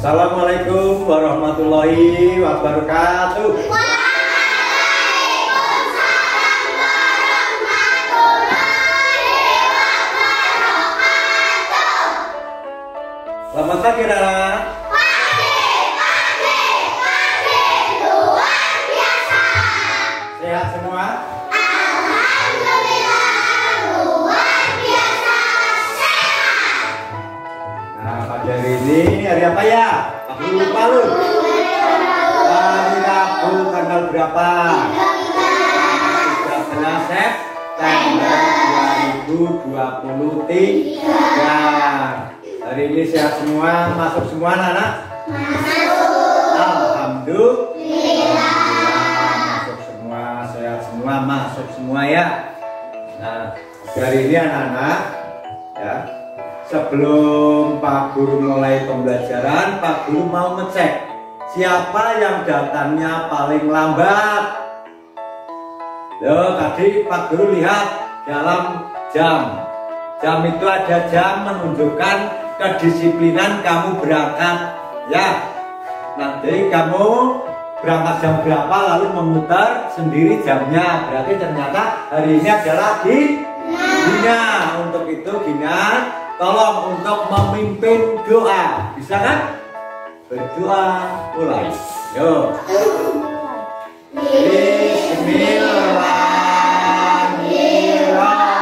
Assalamualaikum warahmatullahi wabarakatuh. Waalaikumsalam warahmatullahi wabarakatuh. Selamat pagi, Nana. Pagi, luar biasa. Sehat semua? Alhamdulillah, luar biasa sehat. Nah, pada hari ini hari apa ya? Aku lupa lu. Hari Rabu tanggal berapa? 13 September 2023. Hari ini sehat semua, masuk semua anak-anak? Masuk. Alhamdulillah. Masuk semua, sehat semua, masuk semua ya. Nah, hari ini anak-anak ya. Sebelum Pak Guru mulai pembelajaran, Pak Guru mau ngecek siapa yang datangnya paling lambat. Loh, tadi Pak Guru lihat dalam jam. Jam itu ada jam menunjukkan kedisiplinan kamu berangkat. Ya, nanti kamu berangkat jam berapa lalu memutar sendiri jamnya. Berarti ternyata hari ini adalah Gina. Untuk itu Gina, tolong untuk memimpin doa. Bisa kan? Berdoa mulai. Yo. Bismillahirrahmanirrahim.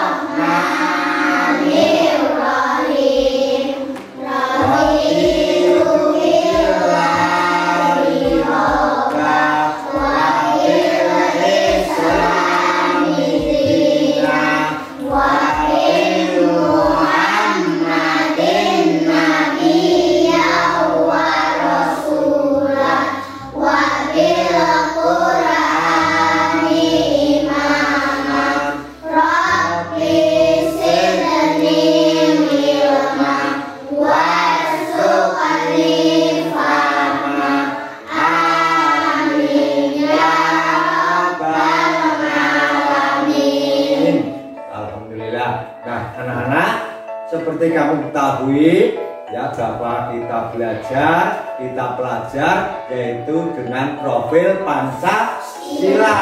Seperti kamu ketahui ya, bahwa kita belajar, kita pelajar yaitu dengan profil Pancasila.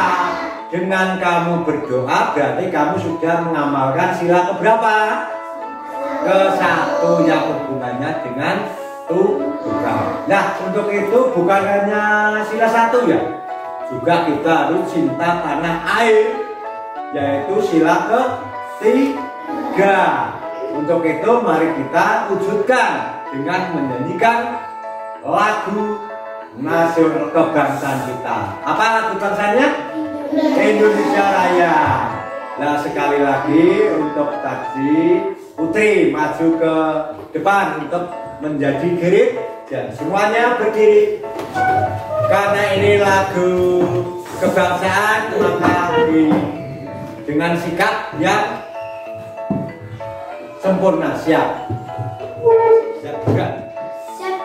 Dengan kamu berdoa berarti kamu sudah mengamalkan sila keberapa? Ke-1 yang hubungannya dengan Tuhan. Nah, untuk itu bukan hanya sila 1 ya, juga kita harus cinta tanah air, yaitu sila ke-3. Untuk itu mari kita wujudkan dengan menyanyikan lagu nasional kebangsaan kita. Apa lagu bangsanya? Indonesia Raya. Nah, sekali lagi untuk tadi Putri maju ke depan untuk menjadi girit dan semuanya berdiri. Karena ini lagu kebangsaan maka dengan sikap yang sempurna. Siap? Siap juga? Siap.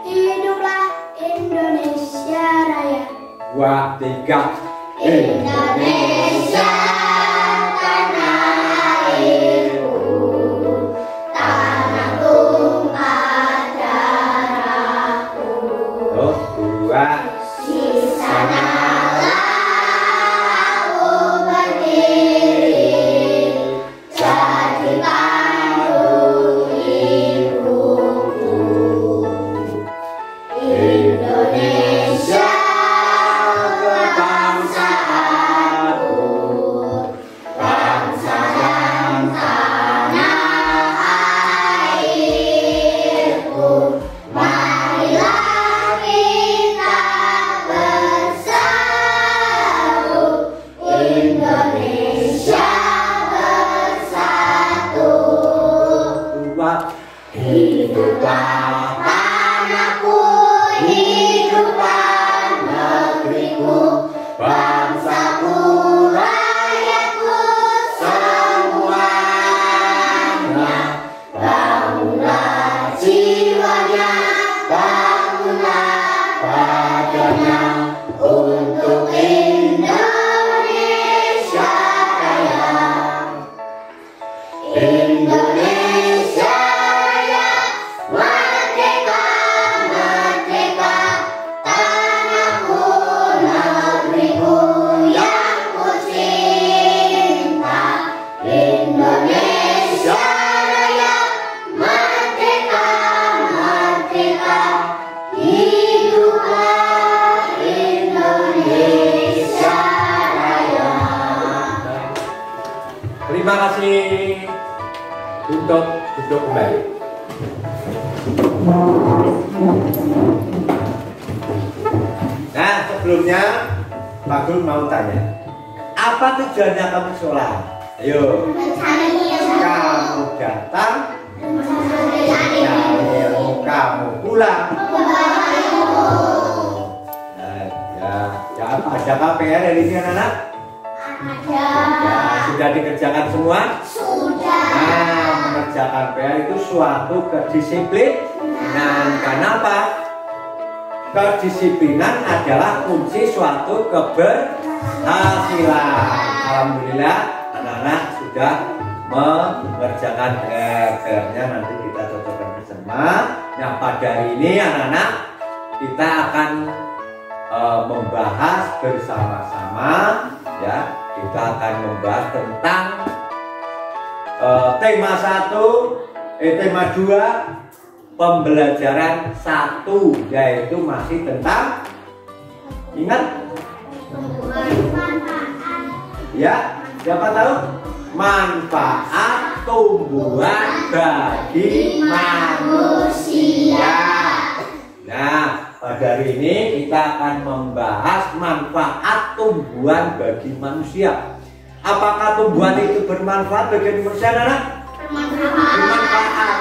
Hiduplah Indonesia Raya. 2, 3. Indonesia tanah airku, tanah tumpah darahku. 2. Di sanalah aku berdiri, jadi pandu hidupku. Indonesia kebangsaanku, bangsa dan tanah airku. Marilah kita untuk duduk kembali. Nah, sebelumnya Pak Guru mau tanya, apa tujuannya kamu sekolah? Ayo, kamu datang, mencari ilmu, kamu pulang. Nah, ya ada KPR hari ini anak-anak? Ada. Ya, sudah dikerjakan semua? Sudah. Nah, mengerjakan PR itu suatu kedisiplinan. Karena apa? Kedisiplinan adalah kunci suatu keberhasilan. Alhamdulillah, anak-anak sudah mengerjakan PR-nya. Nanti kita cocokkan bersama. Nah, pada hari ini anak-anak kita akan membahas bersama-sama, ya. Kita akan membahas tentang tema 2 pembelajaran 1, yaitu masih tentang, ingat? Ya, siapa tahu? Manfaat tumbuhan bagi manusia. Nah, pada hari ini kita akan membahas manfaat tumbuhan bagi manusia. Apakah tumbuhan itu bermanfaat bagi manusia, anak? Bermanfaat.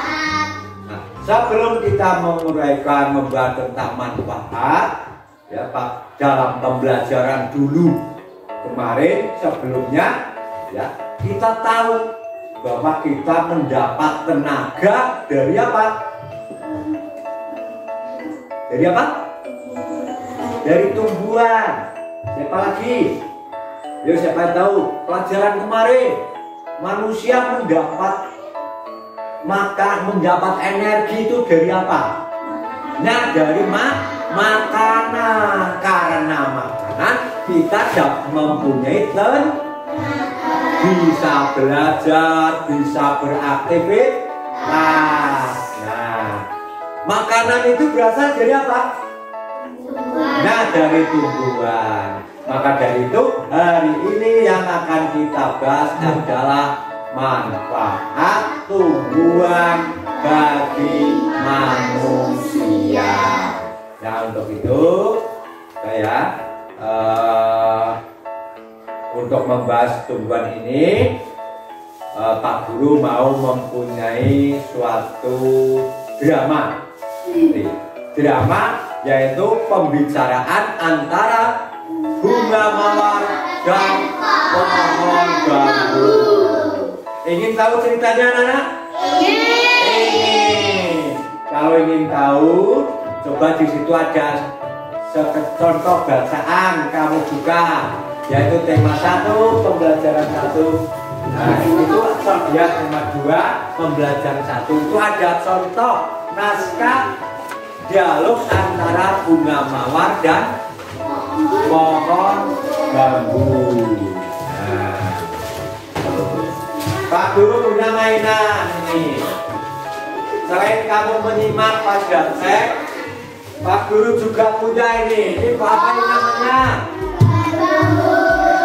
Nah, sebelum kita menguraikan membahas tentang manfaat, ya Pak, dalam pembelajaran dulu kemarin sebelumnya, ya kita tahu bahwa kita mendapat tenaga dari apa? Dari apa? Dari tumbuhan. Siapa lagi? Yuk, siapa yang tahu? Pelajaran kemarin, manusia mendapat energi itu dari apa? Nah, dari makanan. Karena makanan kita dapat mempunyai bisa belajar, bisa beraktivitas. Nah, makanan itu berasal dari apa? Nah, dari tumbuhan. Maka dari itu hari ini yang akan kita bahas adalah manfaat tumbuhan bagi manusia. Nah, untuk itu saya untuk membahas tumbuhan ini, Pak Guru mau mempunyai suatu drama. Drama yaitu pembicaraan antara bunga mawar dan pohon bambu. Ingin tahu ceritanya, anak-anak? Ingin. Kalau ingin tahu, coba di situ ada contoh bacaan kamu juga, yaitu tema 1 pembelajaran 1. Nah, itu ya tema 2 pembelajaran 1 itu ada contoh naskah dialog antara bunga mawar dan pohon bambu. Nah, Pak Guru punya mainan ini. Selain kamu menyimak pada teks, Pak Guru juga punya ini. Ini apa ini namanya?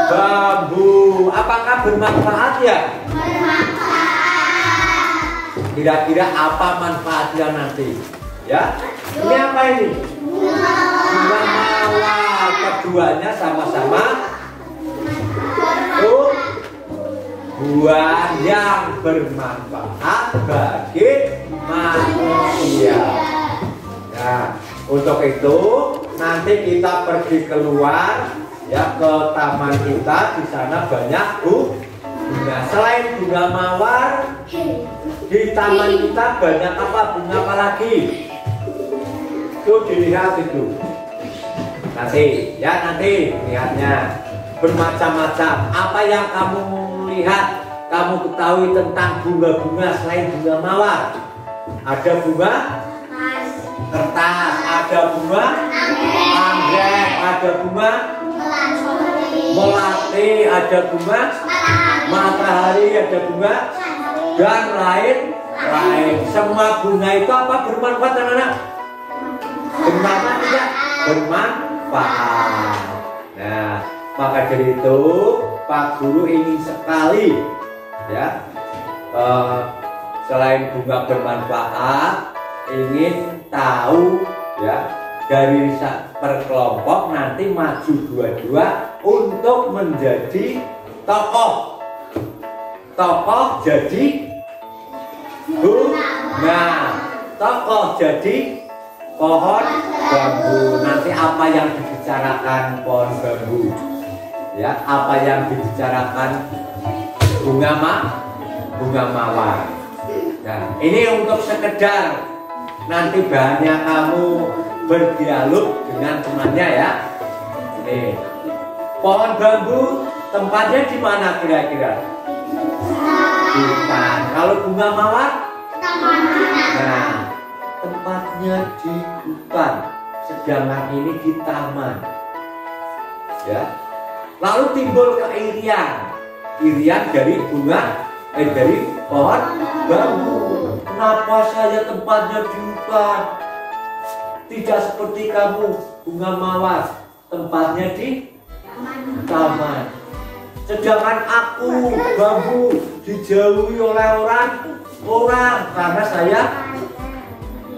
Bambu. Apakah bermanfaat ya? Bermanfaat. Kira-kira apa manfaatnya nanti? Ya, ini apa ini? Bunga mawar. Keduanya sama-sama tumbuhan yang bermanfaat bagi manusia. Nah, untuk itu nanti kita pergi keluar, ya, ke taman kita. Di sana banyak bunga. Selain bunga mawar, di taman kita banyak apa? Bunga apa lagi? Tuh dilihat itu. Nanti lihatnya bermacam-macam. Apa yang kamu lihat, kamu ketahui tentang bunga-bunga selain bunga mawar? Ada bunga kertas, ada bunga anggrek, ada bunga melati, ada bunga matahari, ada bunga dan lain-lain. Semua bunga itu apa? Bermanfaat, anak-anak? Bermanfaat tidak? Bermanfaat. Nah, maka dari itu Pak Guru ingin sekali, ya, selain bunga bermanfaat, ingin tahu ya dari per kelompok nanti maju dua-dua untuk menjadi tokoh jadi bunga, tokoh jadi pohon bambu. Nanti apa yang dibicarakan pohon bambu ya, apa yang dibicarakan bunga mawar. Nah, ini untuk sekedar nanti bahannya kamu berdialog dengan temannya ya. Nih, pohon bambu tempatnya di mana kira-kira? Di hutan. Kalau bunga mawar? Nah, tempatnya di hutan. Sedangkan ini di taman. Ya. Lalu timbul irian dari dari pohon bambu. Kenapa saya tempatnya di hutan? Tidak seperti kamu, bunga mawar, tempatnya di taman. Sedangkan aku, bambu, dijauhi oleh orang karena saya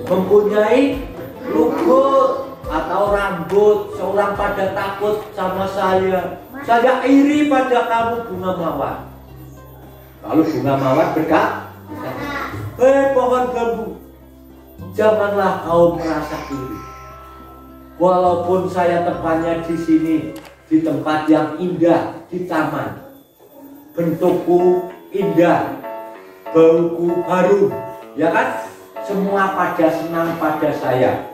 mempunyai lutut atau rambut. Seorang pada takut sama saya. Saya iri pada kamu, bunga mawar. Lalu bunga mawar berkata, pohon bambu, janganlah kau merasa iri. Walaupun saya tempatnya di sini, di tempat yang indah, di taman. Bentukku indah, bauku harum, ya kan? Semua pada senang pada saya.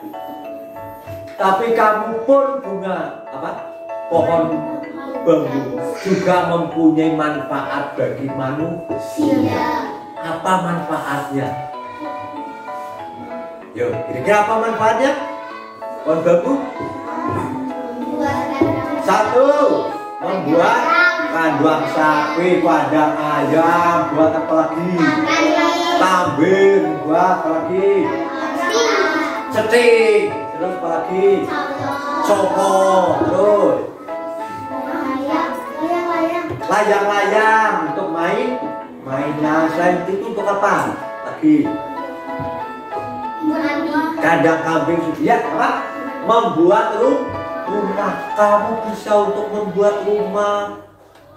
Tapi kamu pun pohon bambu juga mempunyai manfaat bagi manusia. Apa manfaatnya? Yuk, kira-kira apa manfaatnya? Pohon bambu? Satu, membuat kandang sapi, kandang ayam, buat apa lagi? Tambin, buat apa lagi? Seting, terus apa lagi? Cokok, terus layang-layang untuk mainan. Selain itu untuk apa lagi? Kandang kambing ya apa? Membuat rumah. Kamu bisa untuk membuat rumah,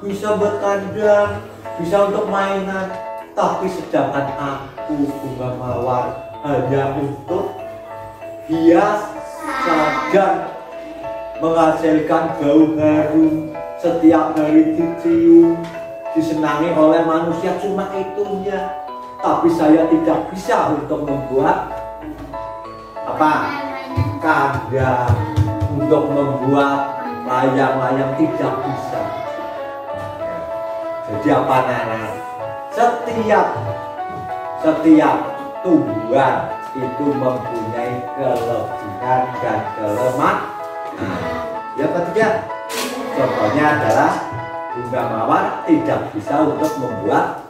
bisa buat kandang, bisa untuk mainan. Tapi sedangkan aku, bunga mawar, hanya untuk hias saja, menghasilkan bau harum, setiap hari dicium, disenangi oleh manusia, cuma itunya. Tapi saya tidak bisa untuk membuat kandang, untuk membuat layang-layang, tidak bisa. Jadi apa Nana? Setiap tumbuhan itu mempunyai kelebihan dan kelemahan. Yang ketiga, contohnya adalah bunga mawar tidak bisa untuk membuat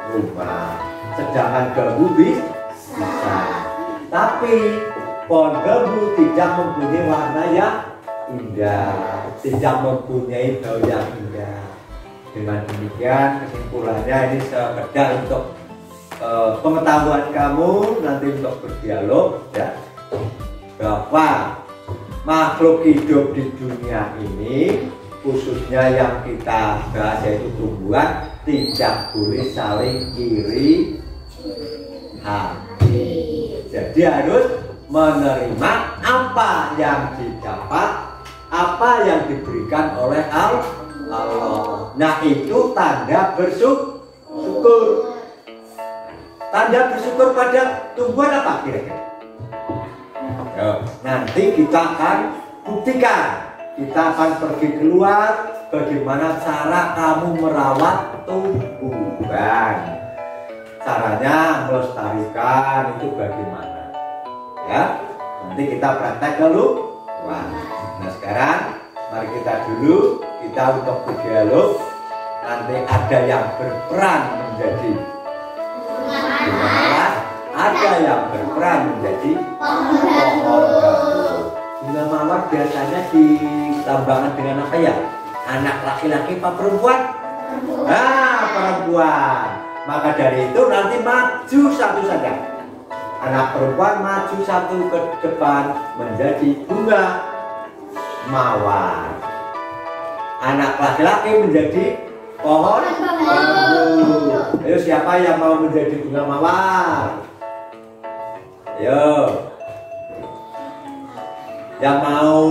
rumah, sedangkan bambu bisa. Tapi pohon bambu tidak mempunyai warna yang indah, tidak mempunyai bau yang indah. Dengan demikian kesimpulannya ini sekedar untuk pengetahuan kamu nanti untuk berdialog ya, bahwa makhluk hidup di dunia ini khususnya yang kita bahas yaitu tumbuhan tidak boleh saling iri hati. Jadi harus menerima apa yang didapat, apa yang diberikan oleh Allah. Nah itu tanda bersyukur. Tanda bersyukur pada tumbuhan apa kira-kira? Nanti kita akan buktikan. Kita akan pergi keluar bagaimana cara kamu merawat tumbuhan. Caranya melestarikan itu bagaimana? Ya, nanti kita praktek dulu. Nah sekarang mari kita untuk berdialog. Nanti ada yang berperan menjadi bunga mawar, ada yang berperan menjadi pohon bambu. Bunga mawar biasanya ditambahkan dengan apa ya? Anak laki-laki apa perempuan? Perempuan. Maka dari itu nanti maju satu saja. Anak perempuan maju satu ke depan menjadi bunga mawar. Anak laki-laki menjadi pohon bambu. Ayo siapa yang mau menjadi bunga mawar? Ayo. Yang mau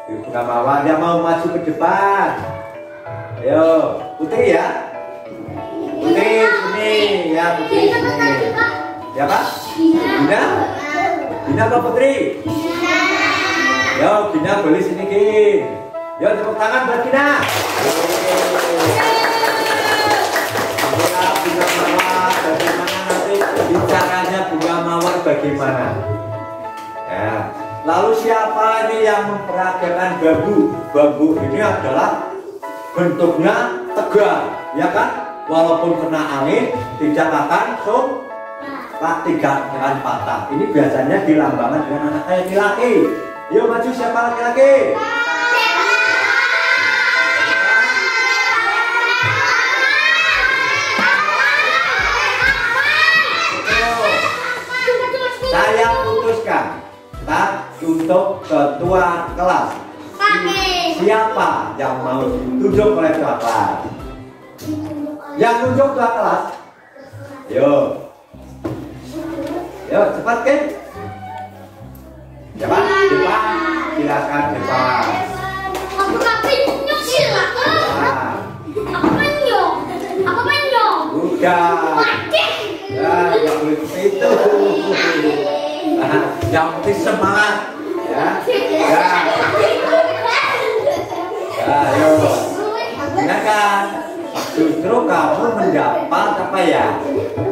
bunga mawar, yang mau maju ke depan. Ayo, Putri ya. Putri sini ya, Putri sini. Ya Pak? Gina? Gina apa Putri? Yo, Gina boleh sini Gin. Yo, tepuk tangan buat Gina. Bunga mawar, bagaimana nanti bicaranya bunga mawar bagaimana? Ya. Lalu siapa ini yang memperagakan bambu? Bambu ini adalah bentuknya tegar, ya kan? Walaupun kena angin tidak akan tidak akan patah. Ini biasanya dilambangkan dengan anak laki-laki. Yuk maju siapa laki-laki? Saya putuskan untuk ketua kelas. Siapa yang mau ditunjuk oleh ketua kelas? Yang tunjuk ketua kelas? Yuk. Yuk cepat Ken. Cepat, cepat. Silakan cepat. Udah. Ya, yang itu. Yang penting semangat. Ya. Ya. Ayo. Silakan. Justru kamu mendapat apa ya?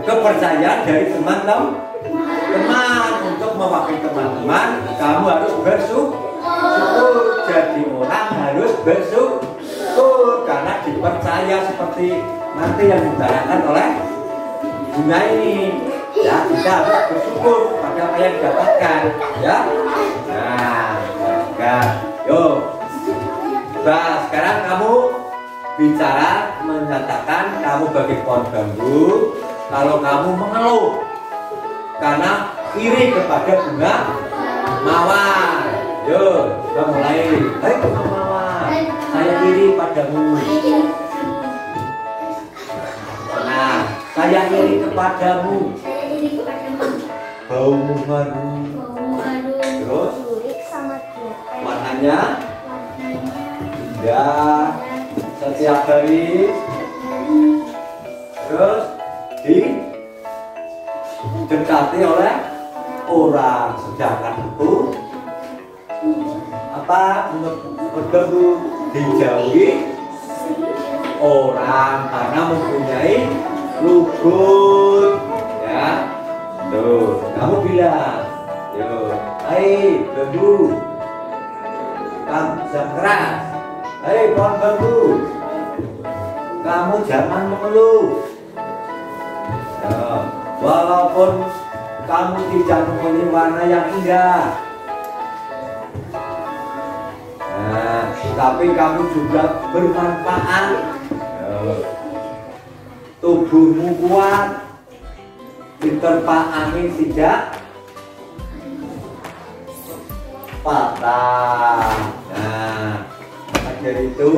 Kepercayaan dari teman-teman untuk mewakili teman-teman. Kamu harus bersyukur. Jadi orang harus bersyukur karena dipercaya seperti nanti yang dibicarakan oleh Bunga ini. Ya, kita harus bersyukur pada apa yang didapatkan. Ya. Nah, kan. Yuk. Nah, sekarang kamu bicara menyatakan kamu bagi pohon bambu. Kalau kamu mengeluh karena iri kepada bunga mawar, yuk kita mulai. Hai bunga mawar, saya iri padamu. Nah, saya iri kepadamu. Baumu harum. Terus warnanya indah. Setiap hari. Terus didekati oleh orang, sedangkan itu apa bergabung dijauhi orang karena mempunyai luput. Ya, tuh kamu bilang, yo, hai bambu, kamu jangan keras, hai pohon bambu, kamu jangan mengeluh. Ya, walaupun kamu tidak mempunyai warna yang indah, nah, tapi kamu juga bermanfaat. Ya, tubuhmu kuat, diterpa angin tidak patah. Nah, dari itu,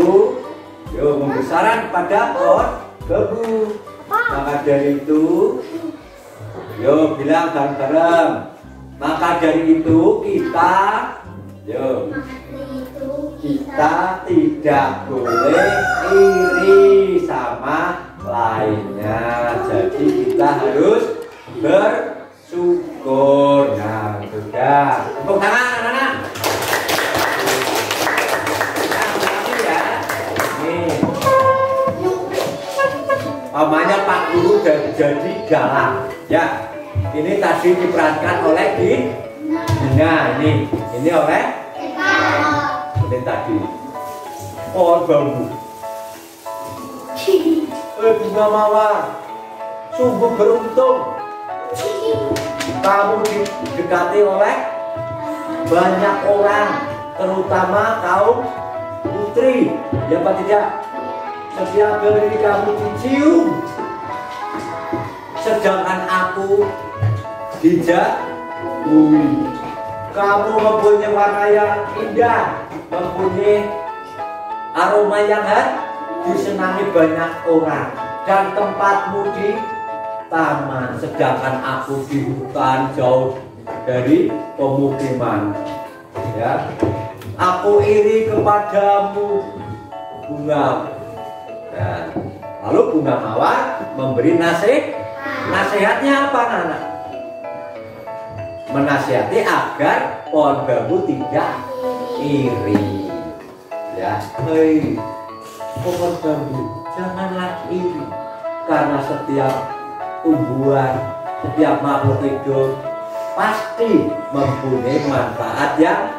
yuk membesaran pada pohon bambu. Maka dari itu, yuk bilang bareng-bareng. Maka dari itu kita, yuk kita tidak boleh iri sama lainnya. Jadi kita harus bersyukur. Nah, sudah. Tepuk tangan anak-anak. Namanya Pak Guru dan jadi galak. Ya, ini tadi diperankan oleh Gina. Ini oleh ini tadi pohon bambu. Bunga mawar, sungguh beruntung. Kamu didekati oleh banyak orang, terutama kaum putri. Ya Pak tidak? Setiap hari kamu dicium sedangkan aku dijauhi. Kamu mempunyai warna yang indah, mempunyai aroma yang disenangi banyak orang, dan tempatmu di taman, sedangkan aku di hutan jauh dari pemukiman. Ya, aku iri kepadamu, bunga. Dan lalu bunga mawar memberi nasihatnya apa, anak? Menasihati agar pohon bambu tidak iri. Ya, hei pohon bambu, janganlah iri, karena setiap tumbuhan, setiap makhluk hidup pasti mempunyai manfaat yang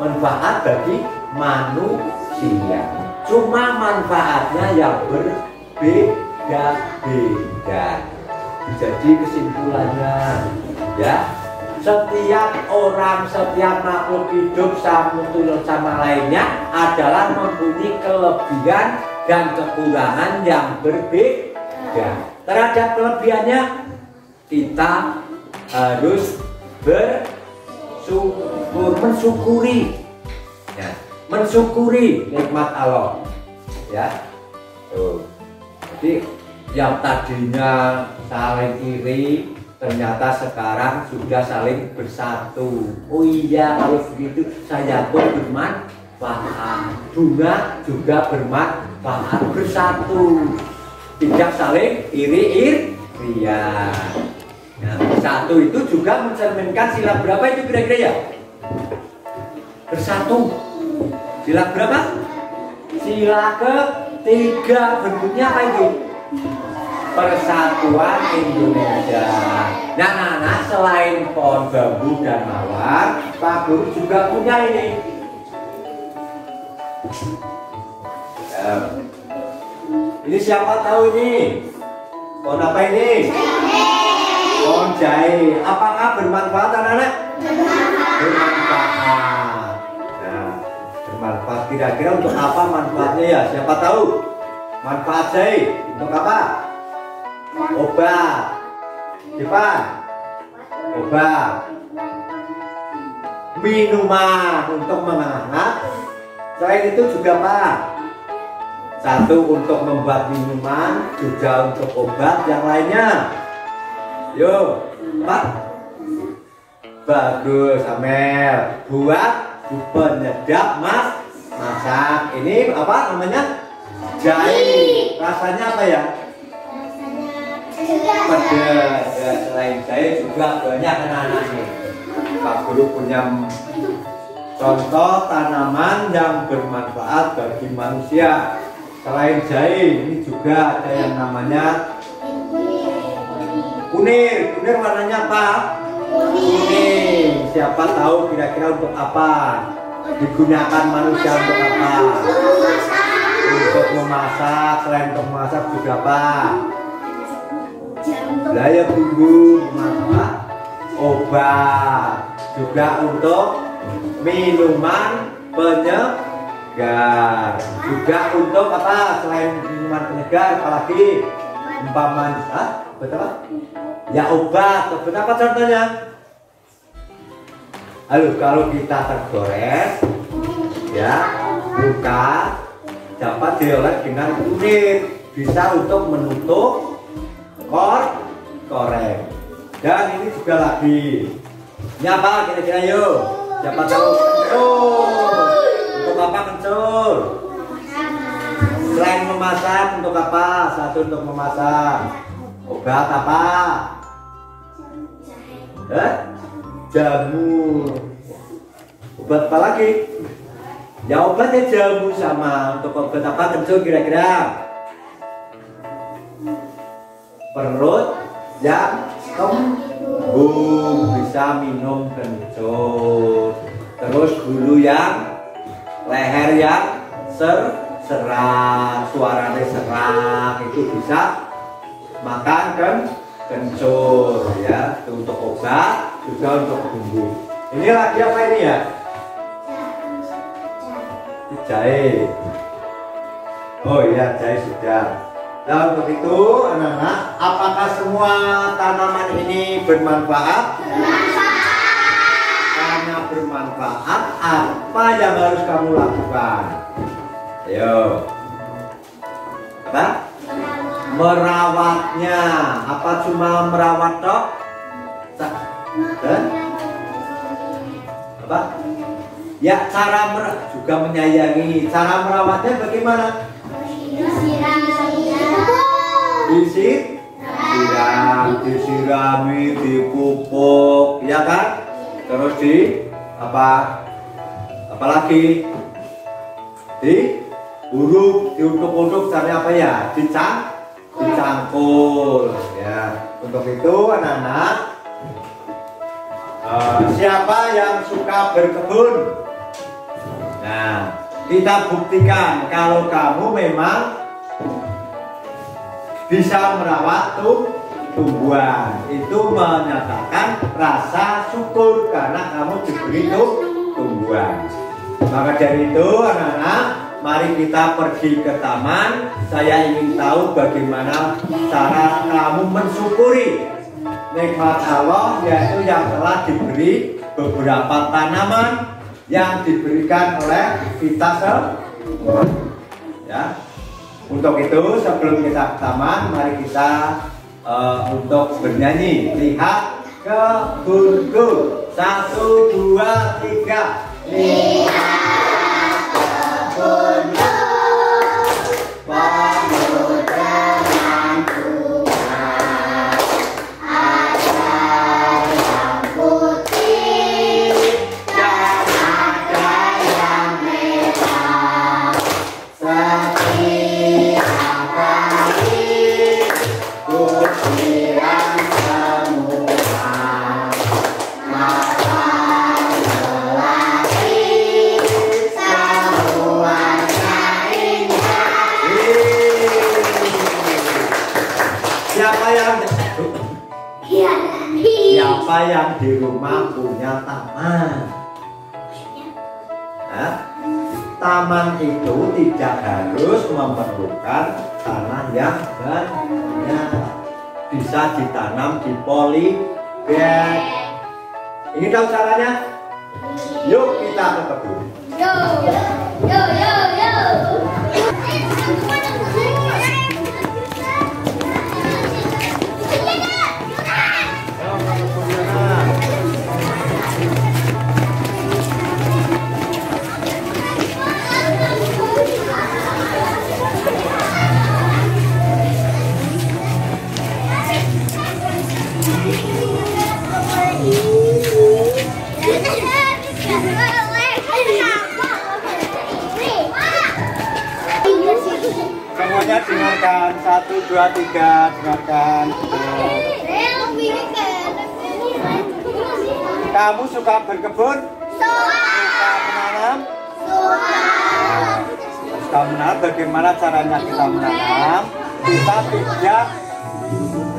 manfaat bagi manusia. Cuma manfaatnya yang berbeda-beda. Jadi kesimpulannya, ya, setiap orang, setiap makhluk hidup satu sama lainnya adalah mempunyai kelebihan dan kekurangan yang berbeda. Terhadap kelebihannya kita harus mensyukuri, ya, mensyukuri nikmat Allah, ya. Jadi yang tadinya saling iri ternyata sekarang sudah saling bersatu. Oh iya, kalau begitu saya pun bermanfaat, bunga juga bermanfaat, bersatu, tidak saling iri-irian. Nah, bersatu itu juga mencerminkan sila berapa itu kira-kira ya? Bersatu. Sila berapa? Sila ketiga. Bentuknya apa itu? Persatuan Indonesia. Nah, selain pohon bambu dan mawar, Pak Guru juga punya ini. Ini siapa tahu ini? Pohon apa ini? Pohon jahe. Apakah bermanfaat, anak-anak? Bermanfaat. Nah, bermanfaat. Kira-kira untuk apa manfaatnya ya? Siapa tahu? Manfaat jahe untuk apa? Obat. Depan. Obat. Minuman untuk menghangat. Selain itu juga Pak, satu untuk membuat minuman, juga untuk obat yang lainnya. Yuk, Pak. Bagus, Amel. Buat penyedap masak. Ini apa namanya? Jahe. Rasanya apa ya? Pedas. Ya, selain jahe juga banyak anak-anak nih. Pak Guru punya contoh tanaman yang bermanfaat bagi manusia. Selain jahe, ini juga ada yang namanya kunir. Kunir warnanya apa? Kuning. Siapa tahu kira-kira untuk apa digunakan manusia, untuk apa? Untuk memasak. Selain untuk memasak juga apa? Daya bumbu, obat, juga untuk minuman penyegar, juga untuk apa? Selain minuman penyegar, apalagi umpamanya, betul? Ya obat, betul apa contohnya? Halo, kalau kita tergores, ya luka, dapat diolah dengan kunir, bisa untuk menutup koreng. Dan ini juga lagi. Ini apa kira-kira yuk? Siapa tahu? Kencur. Untuk apa kencur? Selain memasak untuk apa? Satu untuk memasak. Obat apa? Jamu. Obat apa lagi? Ya obatnya jamu sama. Untuk obat apa kencur kira-kira? Perut yang kembung, bisa minum kencur. Terus bulu yang leher yang serak, suaranya serak, itu bisa makan kencur, ya. Itu untuk obat, juga untuk bumbu. Ini lagi apa ini ya? Jahe. Oh iya, jahe sudah. Nah, untuk itu anak-anak, apakah semua tanaman ini bermanfaat? Karena bermanfaat, apa yang harus kamu lakukan? Ayo. Apa? Merawatnya. Apa cuma merawat toh? Apa? Ya, cara juga menyayangi. Cara merawatnya bagaimana? Disirami, dipupuk, ya kan? Terus apalagi diuduk-uduk sampai apa ya? Dicangkul, ya. Untuk itu anak-anak, siapa yang suka berkebun? Nah, kita buktikan kalau kamu memang bisa merawat tumbuhan. Itu menyatakan rasa syukur karena kamu diberi tumbuhan. Maka dari itu anak-anak, mari kita pergi ke taman. Saya ingin tahu bagaimana cara kamu mensyukuri nikmat Allah, yaitu yang telah diberi beberapa tanaman yang diberikan oleh kita semua. Ya. Untuk itu sebelum kita ke taman, mari kita untuk bernyanyi. Lihat kebunku, 1, 2, 3. Lihat kebunku, penuh dengan bunga, ada yang putih dan ada yang merah. Setiap hari kusiram semua, maka lelaki semuanya indah. Siapa yang di rumah punya taman? Nah, taman itu tidak harus memerlukan tanah yang banyak. Bisa ditanam di polybag. Ini tahu caranya? Yuk kita ke kebun. Yo. Semuanya dengarkan, 1, 2, 3, dengarkan. Kamu suka berkebun? Suka menanam? Suka menanam. Bagaimana caranya kita menanam? Kita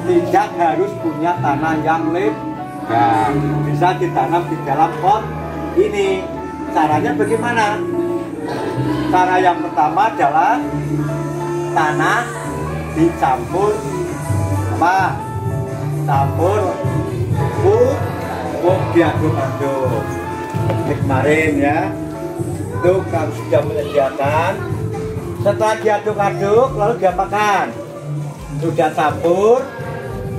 tidak harus punya tanah yang lebar. Bisa ditanam di dalam pot ini. Caranya bagaimana? Cara yang pertama adalah tanah dicampur apa? Campur pupuk diaduk-aduk. Ini kemarin ya, itu kamu sudah menyediakan. Setelah diaduk-aduk lalu diapakan? Sudah campur,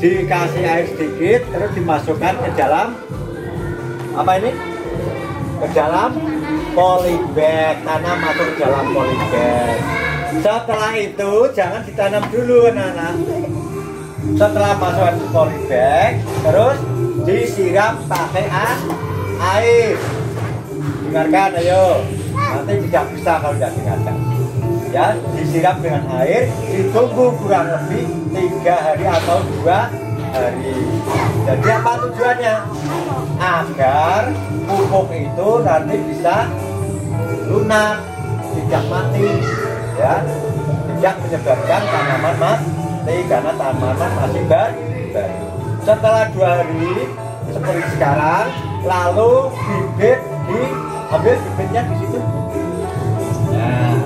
dikasih air sedikit, terus dimasukkan ke dalam apa ini? Ke dalam polybag. Tanam masuk ke dalam polybag. Setelah itu jangan ditanam dulu anak-anak. Setelah masukkan ke polybag, terus disiram pakai air. Dengarkan, ayo. Nanti tidak bisa kalau tidak dengarkan. Ya, disiram dengan air, ditunggu kurang lebih 3 hari atau 2 hari. Jadi apa tujuannya? Agar pupuk itu nanti bisa lunak, tidak mati, ya, tidak menyebabkan tanaman mati karena tanaman masih baru. Setelah 2 hari seperti sekarang, lalu bibit diambil bibitnya di situ. Nah,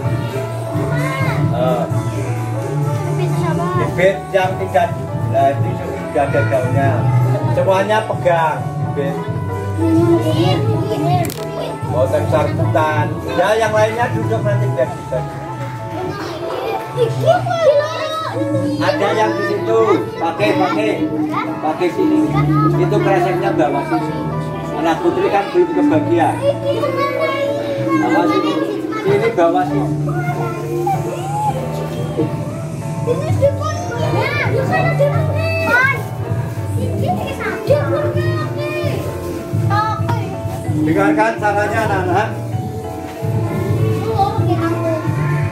bibit yang tidak, nah itu sudah ada daunnya. Semuanya pegang bibit. Boten sarputan. Ya yang lainnya duduk nanti biar bisa. Ada yang di situ, pakai sini. Itu kreseknya bawah sini. Anak putri kan belum kebagian. Bawah sini, sini bawah sini. Dengarkan caranya anak-anak.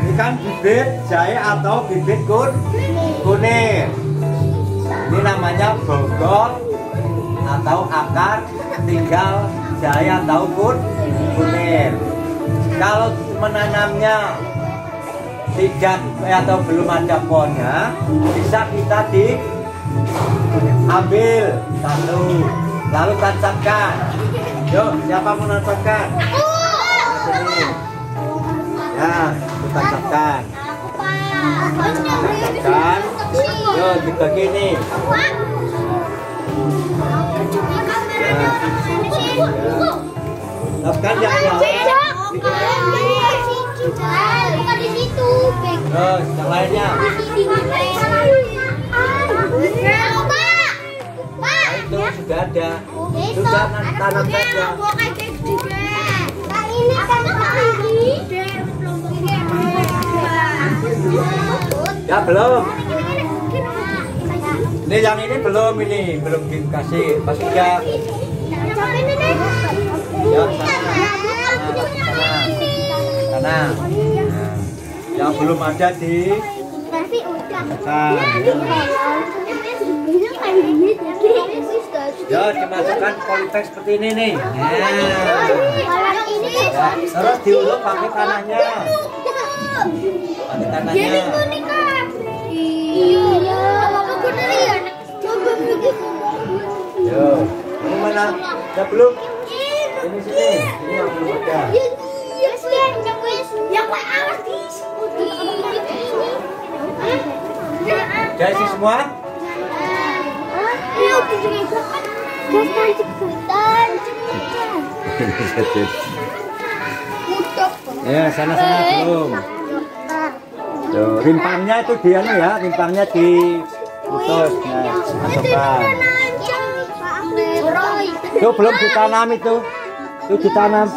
Ini kan bibit jahe atau bibit kunir. Ini namanya bogol atau akar tinggal jahe atau kunir. Kalau menanamnya tidak atau belum ada pohonnya, bisa kita diambil satu, lalu tancapkan. Yuk, siapa mau nancapkan? Sini. Ya, tancapkan. Tancapkan. Yuk, dibagi nih. Tancapkan yang bawah. Bukan di situ. Terus, yang lainnya. Itu sudah ada. Sudah tanam saja. Ini kan Ya belum. Ini yang ini belum dikasih. Masih ya. Ya sana. Yang belum ada di. Ya dimasukkan polybag seperti ini nih. Terus diuluk pakai tanahnya. Pakai tanahnya. Yo, ini mana? Udah belum? Ini sini. Ini yang belum ada. Udah isi semua? Ya sana-sana belum. Tuh, rimpangnya itu dia nih ya, rimpangnya diputus. Nah, masukkan. Tuh belum ditanam itu. Tuh ditanam.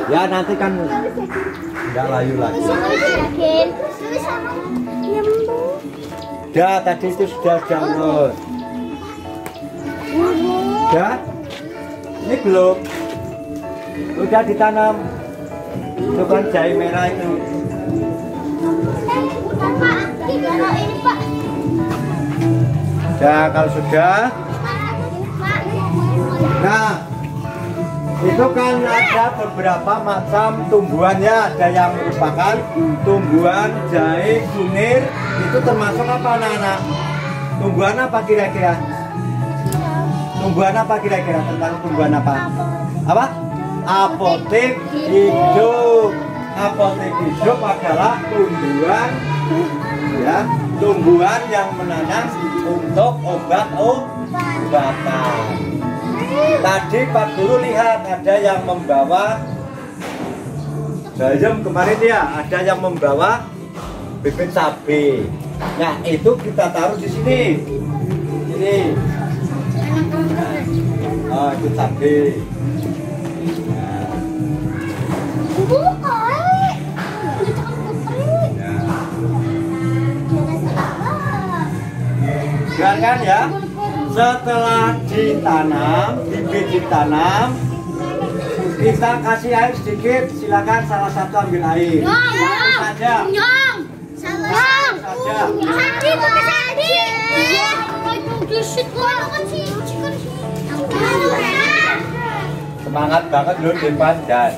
Ya nanti kan nggak layu lagi. Udah tadi itu sudah urut. Udah? Ini belum. Udah ditanam. Itu kan jahe merah itu. Udah kalau sudah. Nah, itu kan ada beberapa macam tumbuhannya. Ada yang merupakan tumbuhan jahe kunir. Itu termasuk apa anak-anak? Tumbuhan apa kira-kira? Tumbuhan apa kira-kira? Tentang tumbuhan apa? Apa? Apotek hidup. Apotek hidup adalah tumbuhan, ya, tumbuhan yang menanam untuk obat-obatan. Tadi Pak Guru lihat ada yang membawa bayam kemarin ya, ada yang membawa bibit cabai. Nah itu kita taruh di sini. Ini. Oh itu cabai. Biarkan ya. Setelah ditanam, bibit ditanam, kita kasih air sedikit. Silakan salah satu ambil air. Saja. Saja. Semangat banget loh di pandan.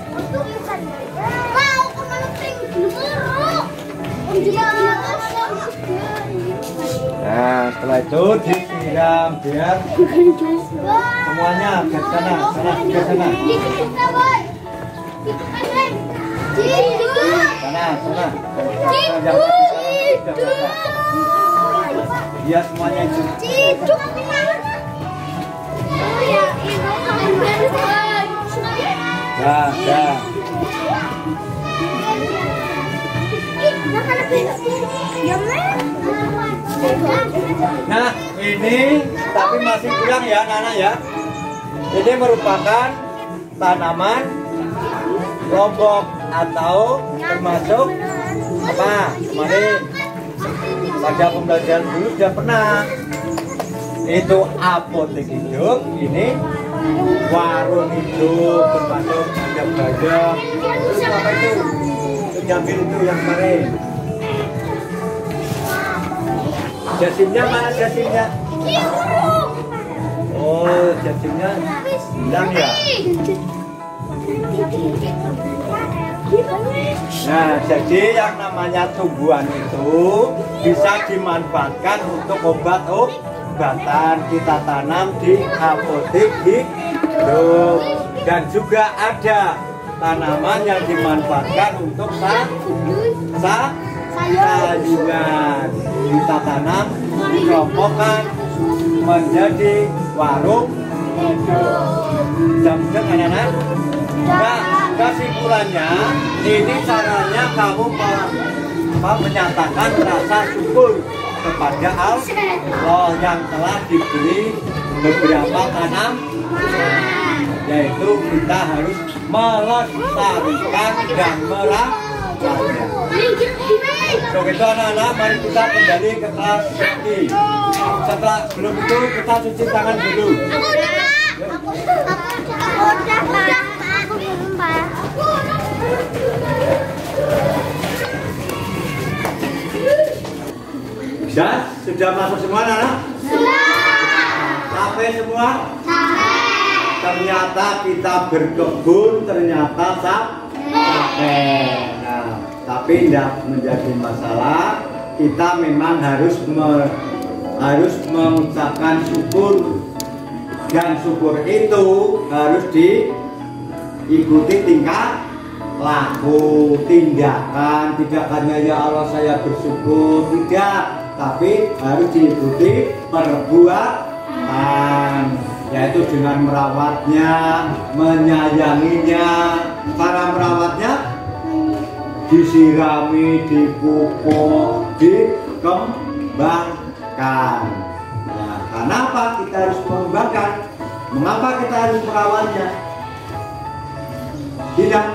Nah, setelah itu disiram biar semuanya ke sana, ke sana. Sana. udah nggak ada. Iya semuanya itu. Ciduk. Oh ya, Dah. Nah, ini tapi masih kurang ya, Nana ya. Ini merupakan tanaman lombok atau termasuk apa? Kemarin pada pembelajaran dulu sudah pernah. Itu apotek hidup, ini warung hidup, termasuk ada gajah. Terus apa itu? Itu jambil itu yang kemarin. Jasimnya mana jasimnya? Oh, jasimnya hilang ya. Nah, jadi yang namanya tumbuhan itu bisa dimanfaatkan untuk obat-obatan. Kita tanam di apotek hidup. Dan juga ada tanaman yang dimanfaatkan untuk sayuran. Kita tanam, dikelompokkan menjadi warung hidup. Jam-jam anak-anak. Nah, kesimpulannya ini caranya kamu menyatakan rasa syukur kepada Allah yang telah diberi beberapa tanaman, yaitu kita harus melestarikan dan merawatnya. So gitu anak-anak, mari kita kembali ke kelas lagi. Setelah belum itu kita cuci tangan dulu. Sudah masuk semua anak-anak? Sampai semua? Ternyata kita berkebun ternyata capek. Nah, tapi tidak menjadi masalah. Kita memang harus mengucapkan syukur, dan syukur itu harus diikuti tingkah laku, tindakan. Tidak hanya ya Allah saya bersyukur, tidak, tapi harus diikuti perbuatan, yaitu dengan merawatnya, menyayanginya. Cara merawatnya disirami, dipupuk, dikembangkan. Nah, kenapa kita harus mengembangkan? Mengapa kita harus merawatnya? Tidak.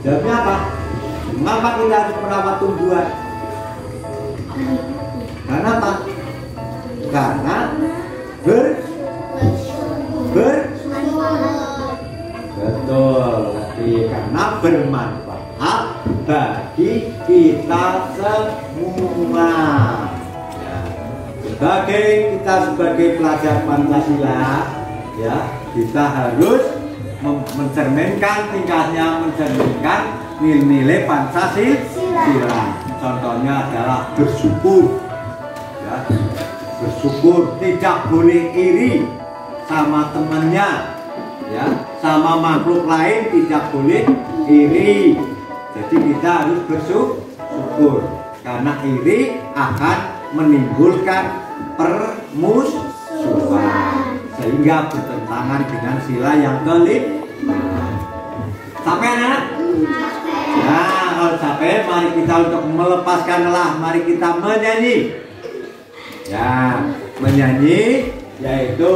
Jawabnya apa? Mengapa kita harus merawat tumbuhan? Karena apa? Karena betul, karena bermanfaat bagi kita semua. Sebagai pelajar Pancasila, ya, kita harus mencerminkan tingkahnya, mencerminkan nilai-nilai Pancasila. Contohnya adalah bersyukur, ya, bersyukur, tidak boleh iri sama temannya, ya, sama makhluk lain tidak boleh iri. Jadi kita harus bersyukur, karena iri akan menimbulkan permusuhan sehingga bertentangan dengan sila yang kelima. Sampai anak? Nah, kalau sampai, mari kita untuk melepaskan lelah, mari kita menyanyi. Ya, menyanyi, yaitu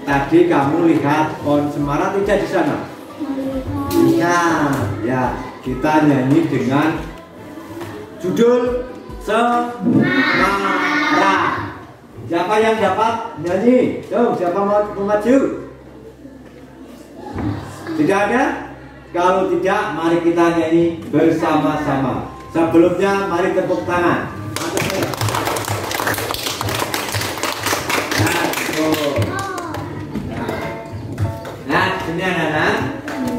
tadi kamu lihat pohon cemara tidak di sana? Iya, ya, kita nyanyi dengan judul Cemara. Siapa yang dapat nyanyi? Tuh, siapa mau maju? Tidak ada? Kalau tidak, mari kita nyanyi bersama-sama. Sebelumnya, mari tepuk tangan. Nah, sini anak-anak,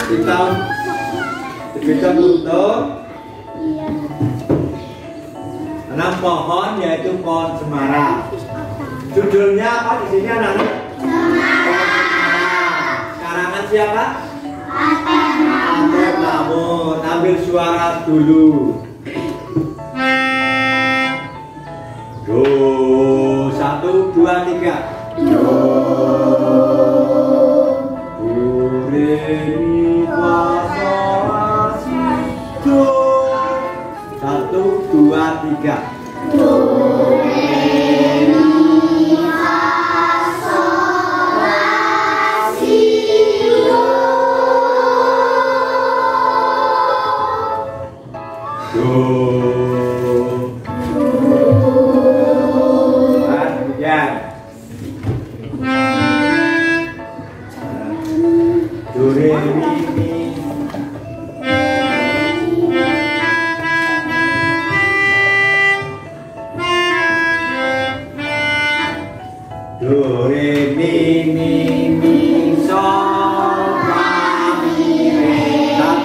kita untuk menanam pohon, yaitu pohon cemara. Judulnya apa di sini anak-anak? Karangan siapa? Atep Namun. Ambil suara dulu. 3. Do, re, mi, fa, sol, la, si, do. 1, 2, 3. Do, re, mi, fa, sol, la, si, do. Do. Do, re, mi, mi. Do, re, mi, mi, mi, sol, la, mi, re. 1,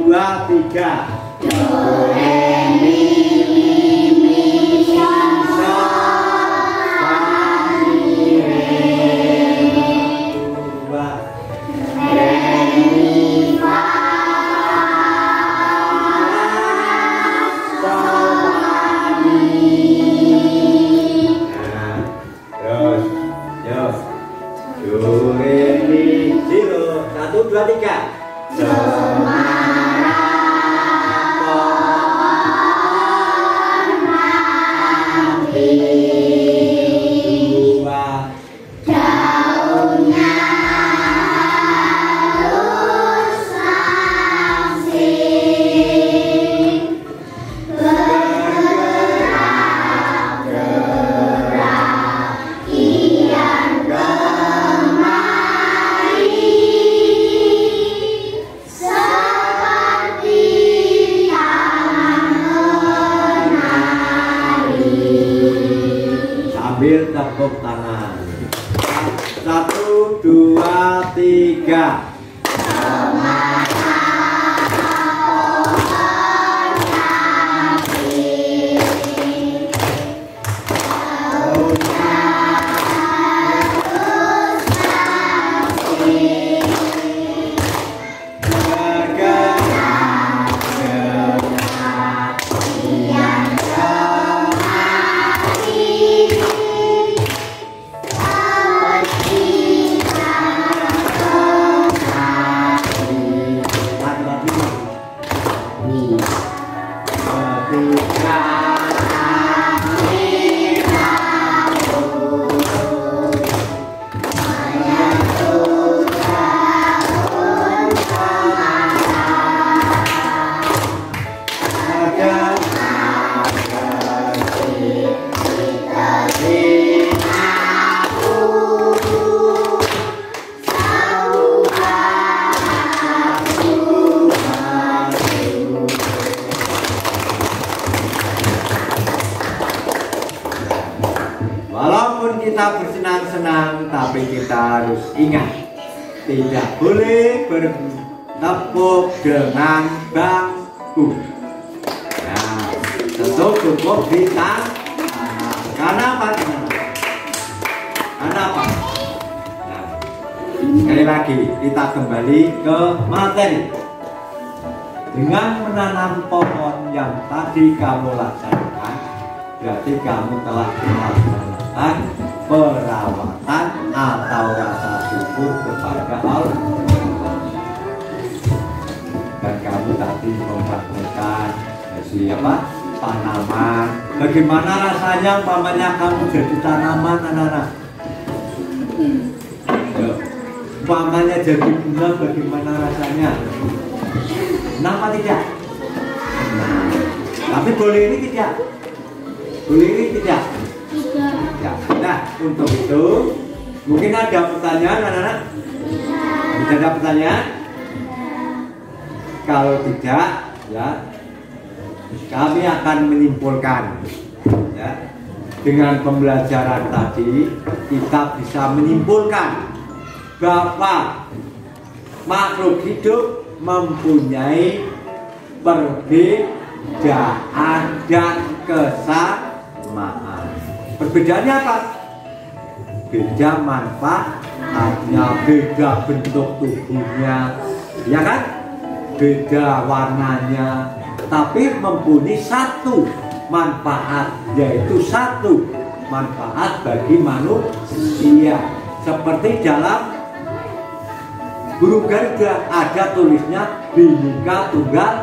2, 3. Do, re, mi, mi, mi, sol, la, mi, re. 2, re, mi, fa, sol, la, mi. Nah, terus, yo. Do, re, mi, zero. 1, 2, 3. Sambil tepuk tangan. 1, 2, 3. Walaupun kita bersenang-senang, tapi kita harus ingat, tidak boleh bertepuk dengan bangku. Nah, tentu cukup di tangan. Karena apa? Karena apa? Nah, sekali lagi kita kembali ke materi. Dengan menanam pohon yang tadi kamu laksanakan, berarti kamu telah melaksanakan perawatan atau rasa syukur kepada Allah. Dan kamu tadi membangunkan siapa? Tanaman. Bagaimana rasanya umpamanya kamu jadi tanaman, anak-anak? Umpamanya jadi bunga, bagaimana rasanya? Kenapa tidak? Nah, tapi boleh ini tidak? Boleh ini tidak? Tidak. Nah, untuk itu mungkin ada pertanyaan, anak-anak? Bisa ada pertanyaan? Kalau tidak, ya kami akan menyimpulkan, ya, dengan pembelajaran tadi kita bisa menyimpulkan bahwa makhluk hidup mempunyai perbedaan dan kesamaan. Perbedaannya apa? Beda manfaatnya, beda bentuk tubuhnya, ya kan? Beda warnanya, tapi mempunyai satu manfaat, yaitu satu manfaat bagi manusia. Seperti dalam huruf Garuda ada tulisnya Bhinneka Tunggal